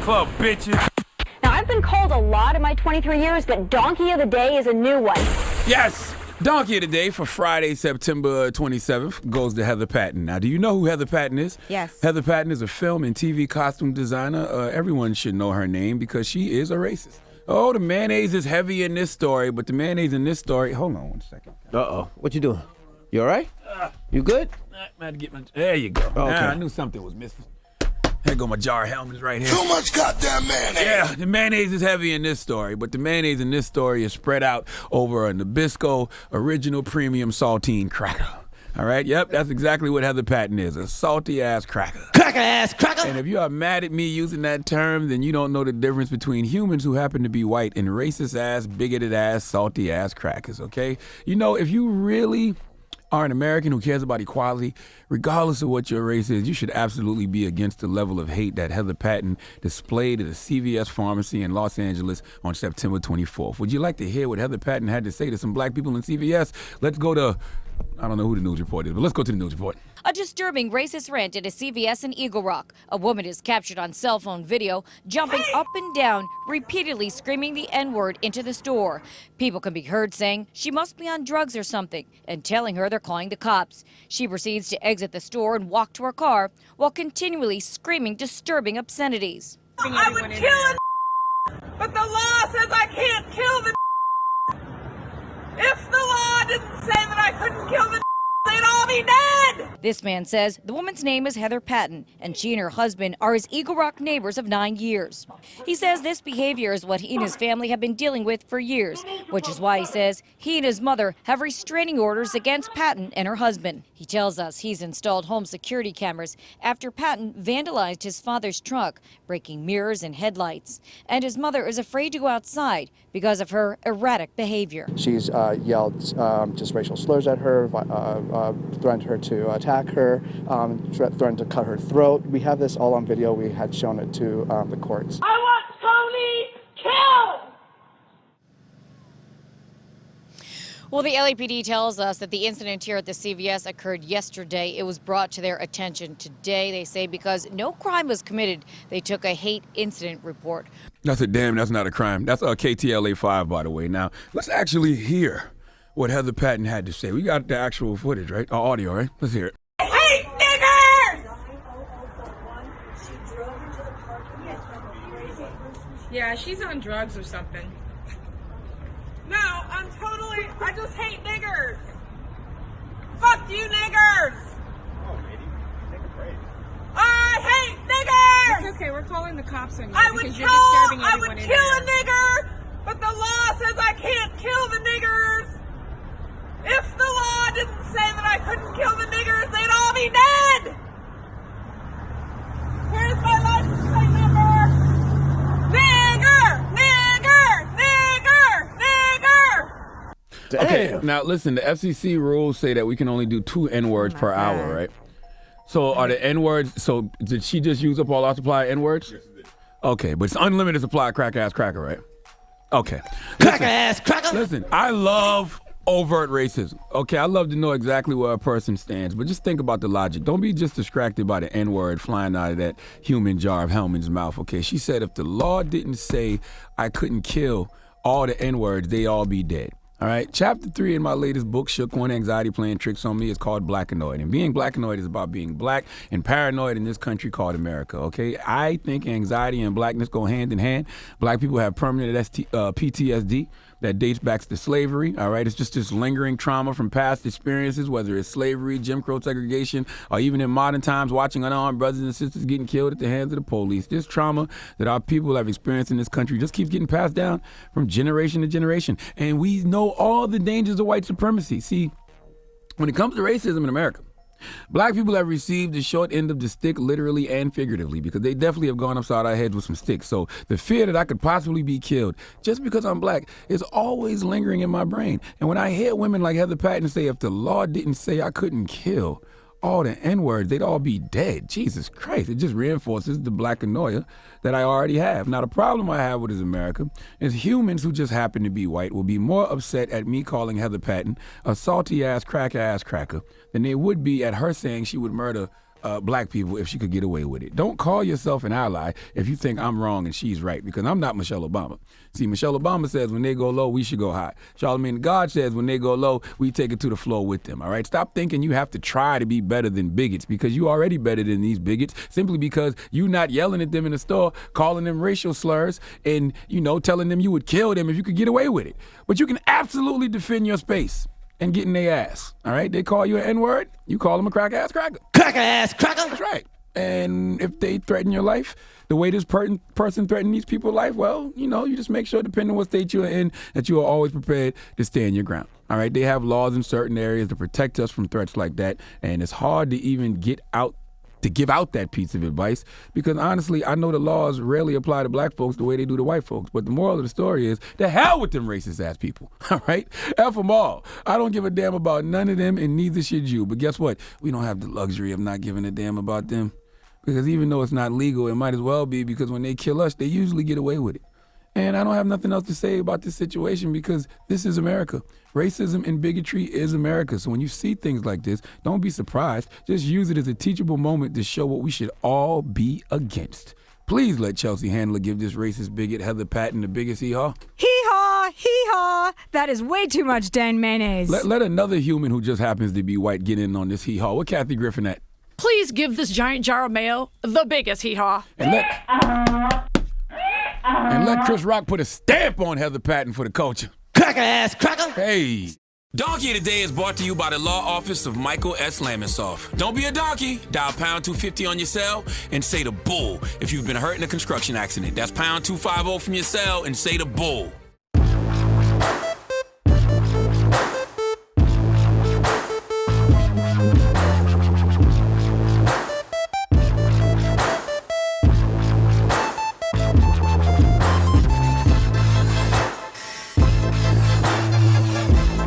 club, bitches. Now, I've been called a lot in my 23 years, but Donkey of the Day is a new one. Yes! Donkey of the Day for Friday, September 27th goes to Heather Patton. Now, do you know who Heather Patton is? Yes. Heather Patton is a film and TV costume designer. Everyone should know her name because she is a racist. Oh, the mayonnaise is heavy in this story, but the mayonnaise in this story... Hold on one second. Uh-oh. What you doing? You all right? You good? I had to get my... There you go. Okay. I knew something was missing. Here go my jar of Hellmann's right here. Too much goddamn mayonnaise. Yeah, the mayonnaise is heavy in this story, but the mayonnaise in this story is spread out over a Nabisco original premium saltine cracker. All right, yep, that's exactly what Heather Patton is, a salty-ass cracker. Cracker-ass cracker! And if you are mad at me using that term, then you don't know the difference between humans who happen to be white and racist-ass, bigoted-ass, salty-ass crackers, okay? You know, if you really are an American who cares about equality, regardless of what your race is, you should absolutely be against the level of hate that Heather Patton displayed at a CVS pharmacy in Los Angeles on September 24th. Would you like to hear what Heather Patton had to say to some black people in CVS? Let's go to, I don't know who the news report is, but let's go to the news report. A disturbing racist rant at a CVS in Eagle Rock. A woman is captured on cell phone video, jumping up and down, repeatedly screaming the N-word into the store. People can be heard saying she must be on drugs or something and telling her they're calling the cops. She proceeds to exit the store and walk to her car while continually screaming disturbing obscenities. I would kill a but the law says I can't kill the If the law didn't say that I couldn't kill the they'd all be dead! This man says the woman's name is Heather Patton, and she and her husband are his Eagle Rock neighbors of 9 years. He says this behavior is what he and his family have been dealing with for years, which is why he says he and his mother have restraining orders against Patton and her husband. He tells us he's installed home security cameras after Patton vandalized his father's truck, breaking mirrors and headlights. And his mother is afraid to go outside because of her erratic behavior. She's yelled just racial slurs at her, threatened her to attack her, threatened to cut her throat. We have this all on video. We had shown it to the courts. I want Tony killed! Well, the LAPD tells us that the incident here at the CVS occurred yesterday. It was brought to their attention today, they say, because no crime was committed. They took a hate incident report. That's not a crime. That's KTLA 5, by the way. Now, let's actually hear what Heather Patton had to say. We got the actual footage, right? Audio, right? Let's hear it. I hate niggers! Yeah, she's on drugs or something. No, I just hate niggers! Fuck you niggers! I hate niggers! It's okay, we're calling the cops on you I would because you're disturbing I everyone would in kill a there. nigger, but the law says I can't kill the niggers. If the law didn't say that I couldn't kill the niggers, they'd all be dead. Here's my license plate number. Nigger, nigger, nigger, nigger. Okay, now listen, the FCC rules say that we can only do 2 N-words per hour, right? So are the N-words, so did she just use up all our supply of N-words? Yes, she did. Okay, but it's unlimited supply of crack-ass cracker, right? Okay. Cracker-ass cracker! Listen, I love overt racism. Okay, I love to know exactly where a person stands, but just think about the logic. Don't be just distracted by the N-word flying out of that human jar of Hellmann's mouth, okay? She said if the law didn't say I couldn't kill all the N-words, they all be dead. All right, chapter 3 in my latest book, Shook One Anxiety Playing Tricks on Me, is called Blackanoid. And being blackanoid is about being black and paranoid in this country called America, okay? I think anxiety and blackness go hand in hand. Black people have permanent PTSD that dates back to slavery, all right? It's just this lingering trauma from past experiences, whether it's slavery, Jim Crow segregation, or even in modern times, watching unarmed brothers and sisters getting killed at the hands of the police. This trauma that our people have experienced in this country just keeps getting passed down from generation to generation. And we know all the dangers of white supremacy. See, when it comes to racism in America, black people have received the short end of the stick literally and figuratively because they definitely have gone upside our heads with some sticks. So the fear that I could possibly be killed just because I'm black is always lingering in my brain. And when I hear women like Heather Patton say if the law didn't say I couldn't kill all the N-words, they'd all be dead. Jesus Christ, it just reinforces the black annoyer that I already have. Now, the problem I have with is America is humans who just happen to be white will be more upset at me calling Heather Patton a salty-ass, cracker than they would be at her saying she would murder black people if she could get away with it. Don't call yourself an ally if you think I'm wrong and she's right, because I'm not Michelle Obama. See, Michelle Obama says when they go low, we should go high. Charlamagne God says when they go low, we take it to the floor with them, all right? Stop thinking you have to try to be better than bigots, because you already better than these bigots simply because you not yelling at them in the store, calling them racial slurs, and, telling them you would kill them if you could get away with it. But you can absolutely defend your space and get in their ass, all right? They call you an N-word, you call them a crack-ass cracker. Cracker-ass cracker. That's right. And if they threaten your life the way this person threatened these people's life, well, you just make sure, depending on what state you're in, that you are always prepared to stand your ground. All right? They have laws in certain areas to protect us from threats like that, and it's hard to even give out that piece of advice, because honestly, I know the laws rarely apply to black folks the way they do to white folks. But the moral of the story is, the hell with them racist ass people. All right? F them all. I don't give a damn about none of them, and neither should you. But guess what? We don't have the luxury of not giving a damn about them. Because even though it's not legal, it might as well be, because when they kill us, they usually get away with it. And I don't have nothing else to say about this situation, because this is America. Racism and bigotry is America. So when you see things like this, don't be surprised. Just use it as a teachable moment to show what we should all be against. Please let Chelsea Handler give this racist bigot Heather Patton the biggest hee-haw. Hee-haw, hee-haw. That is way too much Dan mayonnaise. Let another human who just happens to be white get in on this hee-haw. What Kathy Griffin at? Please give this giant jar of mayo the biggest hee-haw. And let Chris Rock put a stamp on Heather Patton for the culture. Cracker-ass cracker. Hey. Donkey of the Day is brought to you by the law office of Michael S. Lamonsoff. Don't be a donkey. Dial pound 250 on your cell and say the bull if you've been hurt in a construction accident. That's pound 250 from your cell and say the bull.